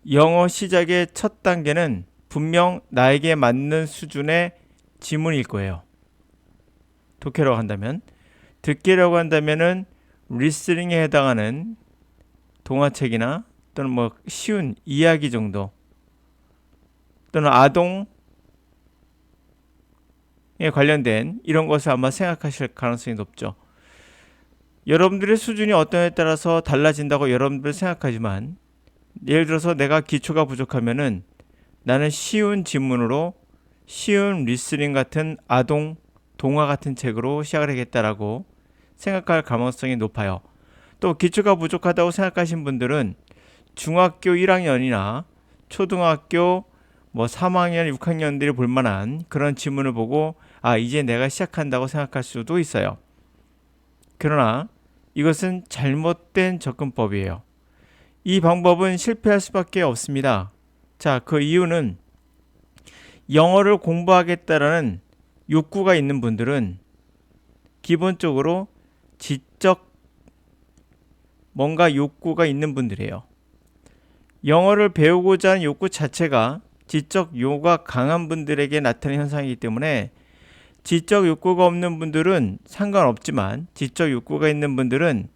영어 시작의 첫 단계는 분명 나에게 맞는 수준의 지문일 거예요. 독해라고 한다면. 듣기라고 한다면은 리스닝에 해당하는 동화책이나 또는 뭐 쉬운 이야기 정도, 또는 아동에 관련된 이런 것을 아마 생각하실 가능성이 높죠. 여러분들의 수준이 어떠냐에 따라서 달라진다고 여러분들 생각하지만, 예를 들어서 내가 기초가 부족하면은 나는 쉬운 지문으로 쉬운 리스닝 같은 아동 동화 같은 책으로 시작을 하겠다라고 생각할 가능성이 높아요. 또 기초가 부족하다고 생각하신 분들은 중학교 1학년이나 초등학교 뭐 3학년, 6학년들이 볼 만한 그런 지문을 보고 이제 내가 시작한다고 생각할 수도 있어요. 그러나 이것은 잘못된 접근법이에요. 이 방법은 실패할 수밖에 없습니다. 자, 그 이유는 영어를 공부하겠다라는 욕구가 있는 분들은 기본적으로 지적 뭔가 욕구가 있는 분들이에요. 영어를 배우고자 하는 욕구 자체가 지적 요구가 강한 분들에게 나타나는 현상이기 때문에 지적 욕구가 없는 분들은 상관없지만 지적 욕구가 있는 분들은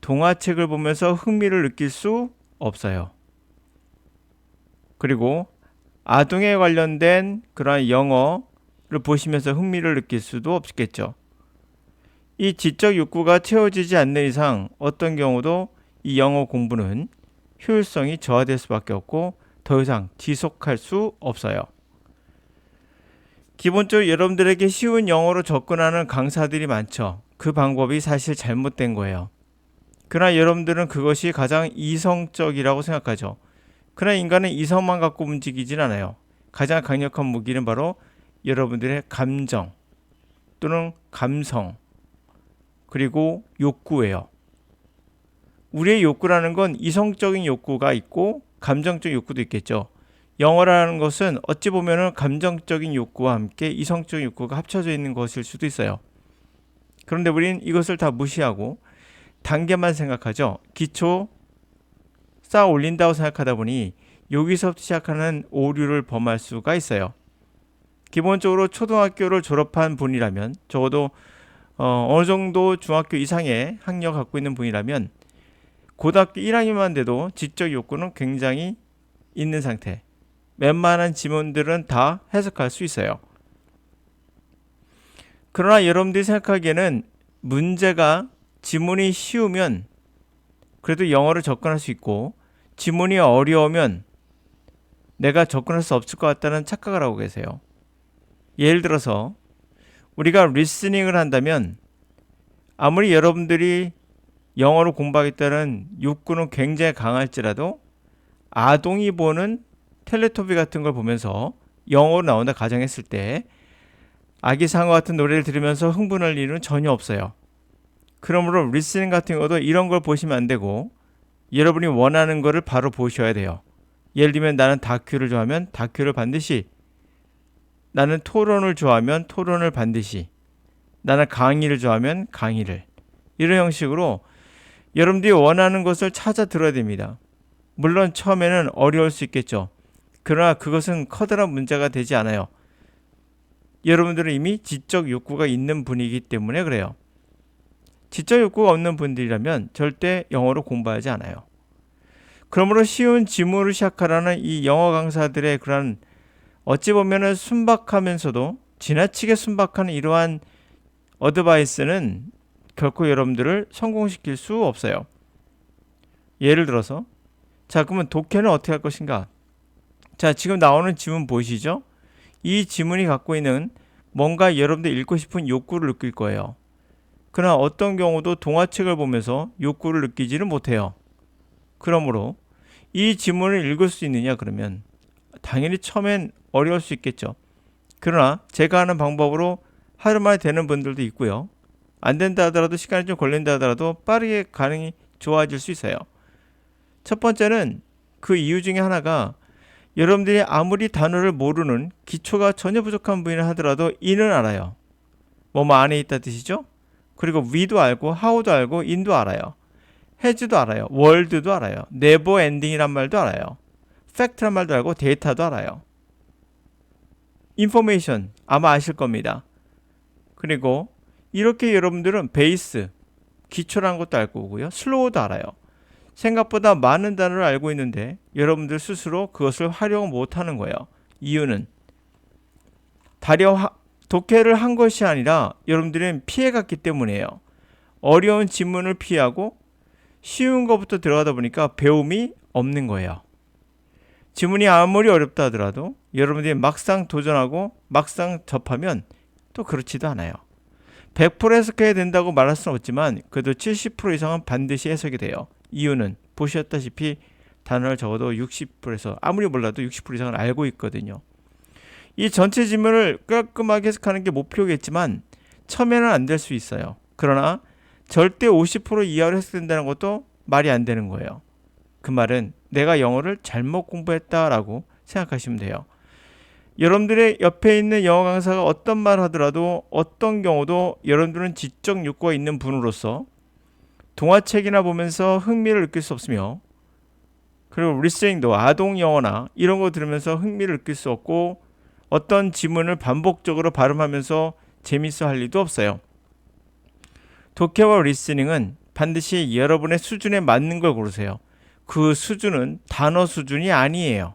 동화책을 보면서 흥미를 느낄 수 없어요. 그리고 아동에 관련된 그러한 영어를 보시면서 흥미를 느낄 수도 없겠죠. 이 지적 욕구가 채워지지 않는 이상 어떤 경우도 이 영어 공부는 효율성이 저하될 수밖에 없고 더 이상 지속할 수 없어요. 기본적으로 여러분들에게 쉬운 영어로 접근하는 강사들이 많죠. 그 방법이 사실 잘못된 거예요. 그러나 여러분들은 그것이 가장 이성적이라고 생각하죠. 그러나 인간은 이성만 갖고 움직이진 않아요. 가장 강력한 무기는 바로 여러분들의 감정 또는 감성 그리고 욕구예요. 우리의 욕구라는 건 이성적인 욕구가 있고 감정적 욕구도 있겠죠. 영어라는 것은 어찌 보면 감정적인 욕구와 함께 이성적인 욕구가 합쳐져 있는 것일 수도 있어요. 그런데 우리는 이것을 다 무시하고 단계만 생각하죠. 기초 쌓아 올린다고 생각하다 보니 여기서부터 시작하는 오류를 범할 수가 있어요. 기본적으로 초등학교를 졸업한 분이라면 적어도 어느 정도 중학교 이상의 학력 갖고 있는 분이라면 고등학교 1학년만 돼도 지적 욕구는 굉장히 있는 상태. 웬만한 지문들은 다 해석할 수 있어요. 그러나 여러분들이 생각하기에는 문제가 지문이 쉬우면 그래도 영어를 접근할 수 있고 지문이 어려우면 내가 접근할 수 없을 것 같다는 착각을 하고 계세요. 예를 들어서 우리가 리스닝을 한다면 아무리 여러분들이 영어를 공부하겠다는 욕구는 굉장히 강할지라도 아동이 보는 텔레토비 같은 걸 보면서 영어로 나온다 가정했을 때 아기 상어 같은 노래를 들으면서 흥분할 일은 전혀 없어요. 그러므로 리스닝 같은 것도 이런 걸 보시면 안 되고 여러분이 원하는 거를 바로 보셔야 돼요. 예를 들면 나는 다큐를 좋아하면 다큐를 반드시, 나는 토론을 좋아하면 토론을 반드시, 나는 강의를 좋아하면 강의를, 이런 형식으로 여러분들이 원하는 것을 찾아 들어야 됩니다. 물론 처음에는 어려울 수 있겠죠. 그러나 그것은 커다란 문제가 되지 않아요. 여러분들은 이미 지적 욕구가 있는 분이기 때문에 그래요. 지적 욕구가 없는 분들이라면 절대 영어로 공부하지 않아요. 그러므로 쉬운 지문을 시작하라는 이 영어 강사들의 그런 어찌 보면은 순박하면서도 지나치게 순박한 이러한 어드바이스는 결코 여러분들을 성공시킬 수 없어요. 예를 들어서 자, 그러면 독해는 어떻게 할 것인가? 자, 지금 나오는 지문 보이시죠? 이 지문이 갖고 있는 뭔가 여러분들 읽고 싶은 욕구를 느낄 거예요. 그러나 어떤 경우도 동화책을 보면서 욕구를 느끼지는 못해요. 그러므로 이 지문을 읽을 수 있느냐 그러면 당연히 처음엔 어려울 수 있겠죠. 그러나 제가 하는 방법으로 하루 만에 되는 분들도 있고요. 안 된다 하더라도 시간이 좀 걸린다 하더라도 빠르게 가능이 좋아질 수 있어요. 첫 번째는 그 이유 중에 하나가 여러분들이 아무리 단어를 모르는 기초가 전혀 부족한 분이라 하더라도 이는 알아요. 뭐뭐 안에 있다 뜻이죠. 그리고 위도 알고 how도 알고 in도 알아요. has도 알아요. world도 알아요. never ending이란 말도 알아요. 팩트란 말도 알고 데이터도 알아요. 인포메이션 아마 아실 겁니다. 그리고 이렇게 여러분들은 베이스, 기초라는 것도 알고 오고요. 슬로우도 알아요. 생각보다 많은 단어를 알고 있는데 여러분들 스스로 그것을 활용 못하는 거예요. 이유는 독해를 한 것이 아니라 여러분들은 피해갔기 때문이에요. 어려운 지문을 피하고 쉬운 것부터 들어가다 보니까 배움이 없는 거예요. 지문이 아무리 어렵다 하더라도 여러분들이 막상 도전하고 막상 접하면 또 그렇지도 않아요. 100% 해석해야 된다고 말할 수는 없지만 그래도 70% 이상은 반드시 해석이 돼요. 이유는 보셨다시피 단어를 적어도 60%에서 아무리 몰라도 60% 이상을 알고 있거든요. 이 전체 지문을 깔끔하게 해석하는 게 목표겠지만 처음에는 안 될 수 있어요. 그러나 절대 50% 이하로 해석된다는 것도 말이 안 되는 거예요. 그 말은 내가 영어를 잘못 공부했다라고 생각하시면 돼요. 여러분들의 옆에 있는 영어 강사가 어떤 말 하더라도 어떤 경우도 여러분들은 지적 욕구가 있는 분으로서 동화책이나 보면서 흥미를 느낄 수 없으며 그리고 리스닝도 아동 영어나 이런 거 들으면서 흥미를 느낄 수 없고 어떤 지문을 반복적으로 발음하면서 재밌어 할 리도 없어요. 독해와 리스닝은 반드시 여러분의 수준에 맞는 걸 고르세요. 그 수준은 단어 수준이 아니에요.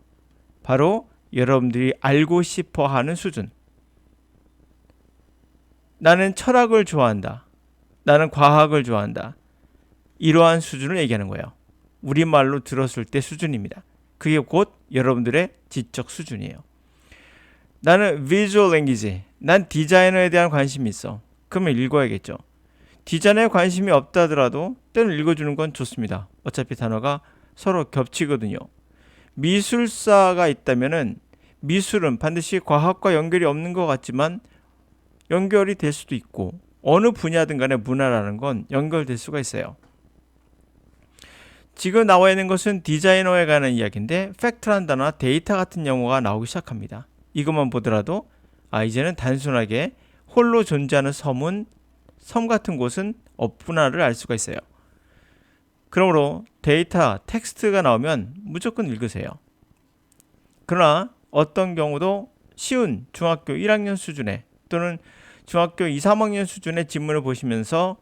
바로 여러분들이 알고 싶어 하는 수준. 나는 철학을 좋아한다. 나는 과학을 좋아한다. 이러한 수준을 얘기하는 거예요. 우리말로 들었을 때 수준입니다. 그게 곧 여러분들의 지적 수준이에요. 나는 visual language, 난 디자이너에 대한 관심이 있어. 그러면 읽어야겠죠. 디자인에 관심이 없다 하더라도 때는 읽어주는 건 좋습니다. 어차피 단어가 서로 겹치거든요. 미술사가 있다면은 미술은 반드시 과학과 연결이 없는 것 같지만 연결이 될 수도 있고 어느 분야든 간에 문화라는 건 연결될 수가 있어요. 지금 나와 있는 것은 디자이너에 관한 이야기인데 팩트란 단어나 데이터 같은 용어가 나오기 시작합니다. 이것만 보더라도 이제는 단순하게 홀로 존재하는 섬 같은 곳은 없구나를 알 수가 있어요. 그러므로 데이터, 텍스트가 나오면 무조건 읽으세요. 그러나 어떤 경우도 쉬운 중학교 1학년 수준의 또는 중학교 2, 3학년 수준의 지문을 보시면서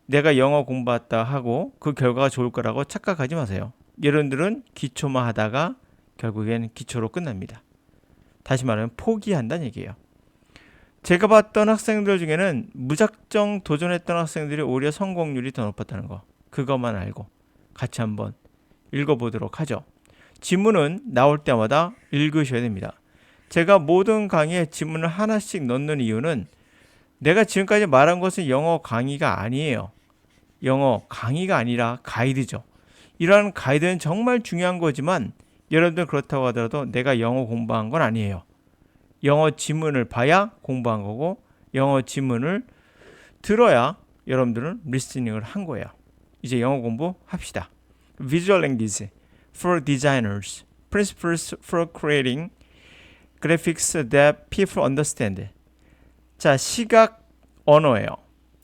내가 영어 공부했다 하고 그 결과가 좋을 거라고 착각하지 마세요. 여러분들은 기초만 하다가 결국엔 기초로 끝납니다. 다시 말하면 포기한다는 얘기예요. 제가 봤던 학생들 중에는 무작정 도전했던 학생들이 오히려 성공률이 더 높았다는 거. 그것만 알고 같이 한번 읽어보도록 하죠. 지문은 나올 때마다 읽으셔야 됩니다. 제가 모든 강의에 지문을 하나씩 넣는 이유는 내가 지금까지 말한 것은 영어 강의가 아니에요. 영어 강의가 아니라 가이드죠. 이러한 가이드는 정말 중요한 거지만 여러분들 그렇다고 하더라도 내가 영어 공부한 건 아니에요. 영어 지문을 봐야 공부한 거고 영어 지문을 들어야 여러분들은 리스닝을 한 거예요. 이제 영어 공부합시다. Visual Language for Designers Principles for Creating Graphics that People Understand. 자, 시각 언어예요.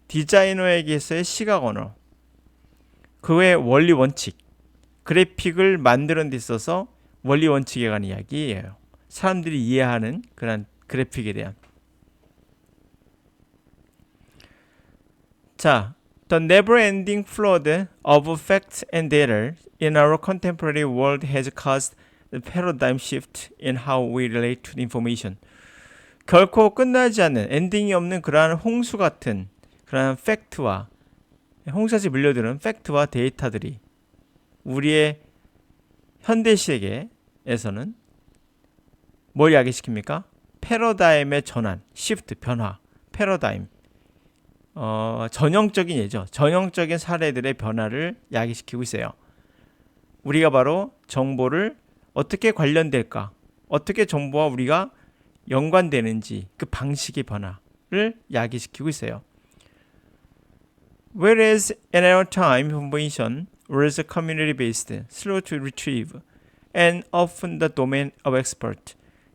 디자이너에게서의 시각 언어. 그의 원리 원칙. 그래픽을 만드는 데 있어서 원리 원칙에 관한 이야기예요. 사람들이 이해하는 그런 그래픽에 대한. 자, The never-ending flood of facts and data in our contemporary world has caused a paradigm shift in how we relate to information. 결코 끝나지 않는 엔딩이 없는 그러한 홍수 같은 그러한 팩트와 홍수같이 밀려드는 팩트와 데이터들이 우리의 현대 시대에서는 뭘 야기시킵니까? 패러다임의 전환, 시프트, 변화, 패러다임. 전형적인 예죠. 전형적인 사례들의 변화를 야기시키고 있어요. 우리가 바로 정보를 어떻게 관련될까? 어떻게 정보와 우리가 연관되는지 그 방식의 변화를 야기시키고 있어요. Whereas in our time, information was community-based, slow to retrieve, and often the domain of expert,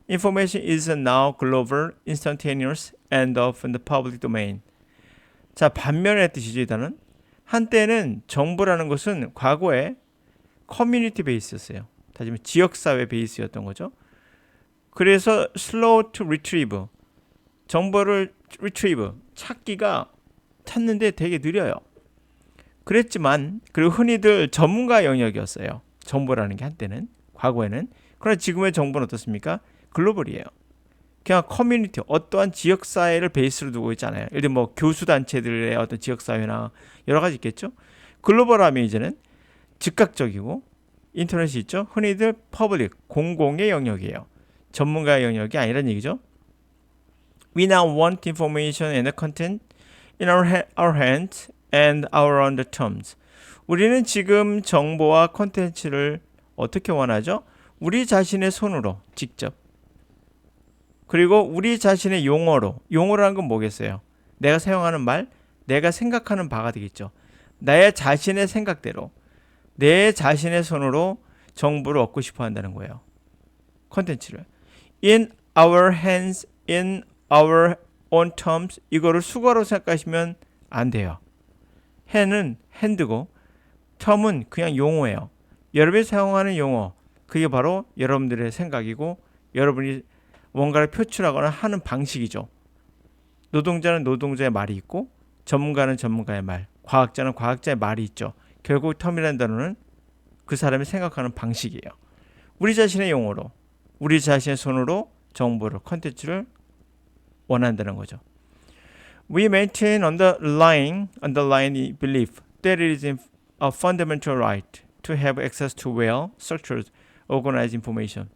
information is now global, instantaneous, and often the public domain. 자, 반면의 뜻이죠. 한때는 정보라는 것은 과거에 커뮤니티 베이스였어요. 따지면 지역사회 베이스였던 거죠. 그래서 slow to retrieve, 정보를 retrieve, 찾는데 되게 느려요. 그랬지만 그리고 흔히들 전문가 영역이었어요. 정보라는 게 한때는, 과거에는. 그러나 지금의 정보는 어떻습니까? 글로벌이에요. 그냥 커뮤니티, 어떠한 지역사회를 베이스로 두고 있잖아요. 예를 들면 뭐 교수단체들의 어떤 지역사회나 여러 가지 있겠죠. 글로벌하면 이제는 즉각적이고 인터넷이 있죠. 흔히들 퍼블릭, 공공의 영역이에요. 전문가의 영역이 아니란 얘기죠. We now want information and the content in our hands and our own terms. 우리는 지금 정보와 콘텐츠를 어떻게 원하죠? 우리 자신의 손으로 직접. 그리고 우리 자신의 용어로. 용어라는 건 뭐겠어요? 내가 사용하는 말, 내가 생각하는 바가 되겠죠. 나의 자신의 생각대로, 내 자신의 손으로 정보를 얻고 싶어 한다는 거예요. 콘텐츠를. In our hands, in our own terms. 이거를 수거로 생각하시면 안 돼요. hand는 핸드고 term은 그냥 용어예요. 여러분이 사용하는 용어, 그게 바로 여러분들의 생각이고 여러분이 뭔가를 표출하거나 하는 방식이죠. 노동자는 노동자의 말이 있고 전문가는 전문가의 말, 과학자는 과학자의 말이 있죠. 결국 term이라는 단어는 그 사람이 생각하는 방식이에요. 우리 자신의 용어로, 우리 자신의 손으로 정보를, 컨텐츠를 원한다는 거죠. We maintain underlying belief that it is a fundamental right to have access to well-structured, organized information.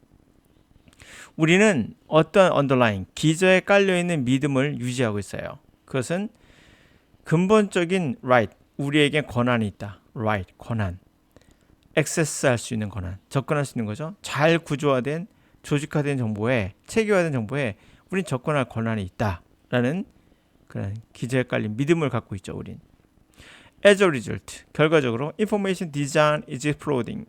우리는 어떤 underlying, 기저에 깔려있는 믿음을 유지하고 있어요. 그것은 근본적인 right, 우리에게 권한이 있다. right, 권한. 액세스할 수 있는 권한, 접근할 수 있는 거죠. 잘 구조화된, 조직화된 정보에, 체계화된 정보에 우린 접근할 권한이 있다라는 그런 기저에 깔린 믿음을 갖고 있죠. 우린. As a result, 결과적으로 information design is exploding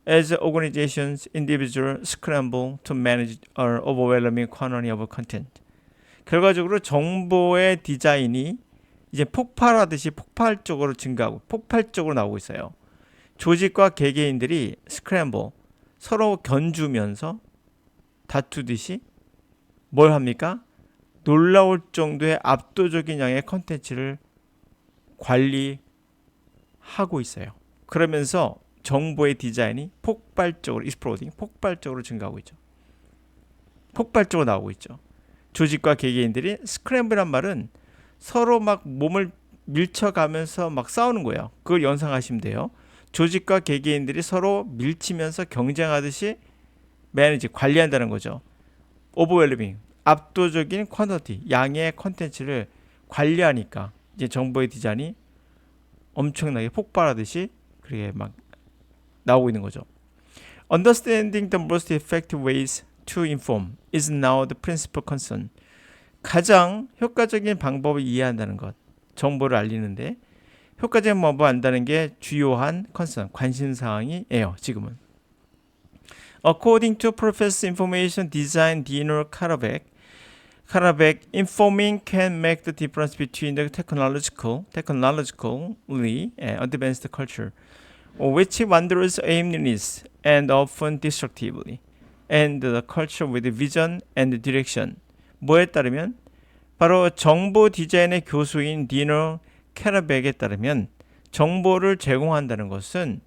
as organizations, individuals scramble to manage an overwhelming quantity of content. 결과적으로 정보의 디자인이 이제 폭발하듯이 폭발적으로 증가하고 폭발적으로 나오고 있어요. 조직과 개개인들이 스크램블, 서로 견주면서 다투듯이 뭘 합니까? 놀라울 정도의 압도적인 양의 컨텐츠를 관리하고 있어요. 그러면서 정보의 디자인이 폭발적으로 exploding, 폭발적으로 증가하고 있죠. 폭발적으로 나오고 있죠. 조직과 개개인들이 스크램블이란 말은 서로 막 몸을 밀쳐가면서 막 싸우는 거예요. 그걸 연상하시면 돼요. 조직과 개개인들이 서로 밀치면서 경쟁하듯이 매니지, 관리한다는 거죠. 오버웰리밍, 압도적인 퀀터티, 양의 컨텐츠를 관리하니까 이제 정보의 디자인이 엄청나게 폭발하듯이 그렇게 막 나오고 있는 거죠. Understanding the most effective ways to inform is now the principal concern. 가장 효과적인 방법을 이해한다는 것, 정보를 알리는데 효과적인 방법을 안다는 게 주요한 컨선, 관심사항이에요. 지금은. According to Professor Information Design Dino Karabek, informing can make the difference between the technologically advanced culture, which wanders aimlessly and often destructively, and the culture with vision and direction. 뭐에 따르면 바로 정보 디자인의 교수인 디너 캐러백에 따르면 정보를 제공한다는 것은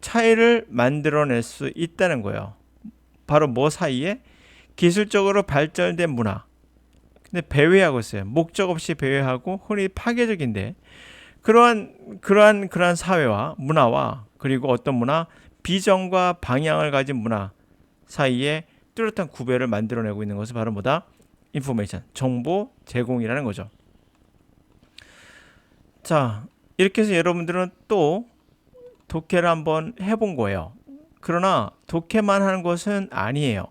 차이를 만들어낼 수 있다는 거예요. 바로 뭐 사이에? 기술적으로 발전된 문화. 근데 배회하고 있어요. 목적 없이 배회하고 흔히 파괴적인데 그러한 사회와 문화와 그리고 어떤 문화, 비전과 방향을 가진 문화 사이에 뚜렷한 구별을 만들어내고 있는 것은 바로 뭐다? 인포메이션, 정보 제공이라는 거죠. 자, 이렇게 해서 여러분들은 또 독해를 한번 해본 거예요. 그러나 독해만 하는 것은 아니에요.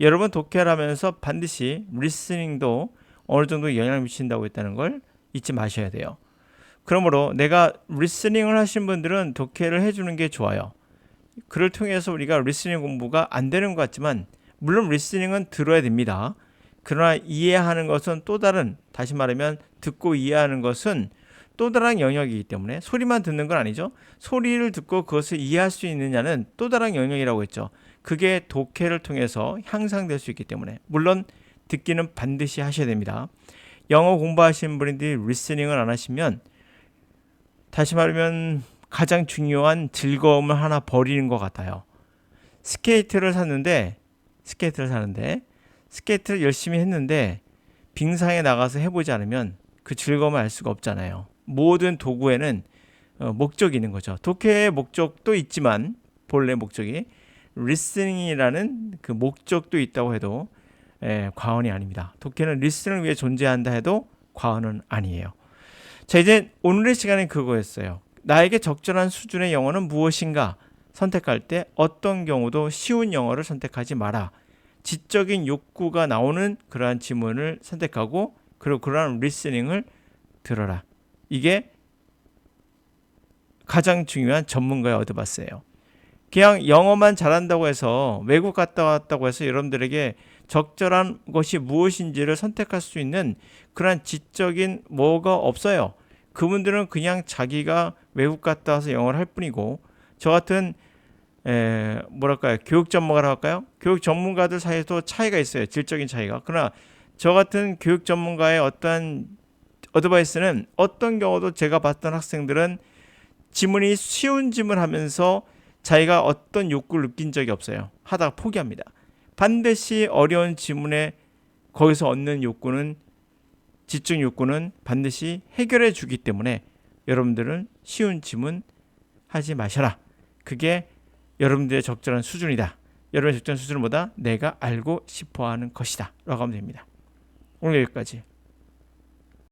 여러분 독해를 하면서 반드시 리스닝도 어느 정도 영향을 미친다고 했다는 걸 잊지 마셔야 돼요. 그러므로 내가 리스닝을 하신 분들은 독해를 해주는 게 좋아요. 그를 통해서 우리가 리스닝 공부가 안 되는 것 같지만 물론 리스닝은 들어야 됩니다. 그러나 이해하는 것은 또 다른, 다시 말하면 듣고 이해하는 것은 또 다른 영역이기 때문에 소리만 듣는 건 아니죠. 소리를 듣고 그것을 이해할 수 있느냐는 또 다른 영역이라고 했죠. 그게 독해를 통해서 향상될 수 있기 때문에 물론 듣기는 반드시 하셔야 됩니다. 영어 공부하시는 분들이 리스닝을 안 하시면 다시 말하면 가장 중요한 즐거움을 하나 버리는 것 같아요. 스케이트를 사는데 스케이트를 열심히 했는데 빙상에 나가서 해보지 않으면 그 즐거움을 알 수가 없잖아요. 모든 도구에는 목적이 있는 거죠. 독해의 목적도 있지만 본래 목적이 리스닝이라는 그 목적도 있다고 해도 과언이 아닙니다. 독해는 리스닝을 위해 존재한다 해도 과언은 아니에요. 자, 이제 오늘의 시간은 그거였어요. 나에게 적절한 수준의 영어는 무엇인가 선택할 때 어떤 경우도 쉬운 영어를 선택하지 마라. 지적인 욕구가 나오는 그러한 지문을 선택하고 그리고 그러한 리스닝을 들어라. 이게 가장 중요한 전문가의 어드바이스예요. 그냥 영어만 잘한다고 해서 외국 갔다 왔다고 해서 여러분들에게 적절한 것이 무엇인지를 선택할 수 있는 그런 지적인 뭐가 없어요. 그분들은 그냥 자기가 외국 갔다 와서 영어를 할 뿐이고 저 같은 뭐랄까요, 교육 전문가라고 할까요? 교육 전문가들 사이에도 차이가 있어요. 질적인 차이가. 그러나 저 같은 교육 전문가의 어떠한 어드바이스는 어떤 경우도 제가 봤던 학생들은 지문이 쉬운 지문을 하면서 자기가 어떤 욕구를 느낀 적이 없어요. 하다가 포기합니다. 반드시 어려운 지문에 거기서 얻는 욕구는 지적 욕구는 반드시 해결해 주기 때문에 여러분들은 쉬운 지문 하지 마셔라. 그게 여러분들의 적절한 수준이다. 여러분의 적절한 수준은 뭐다? 내가 알고 싶어하는 것이다. 라고 하면 됩니다. 오늘 여기까지.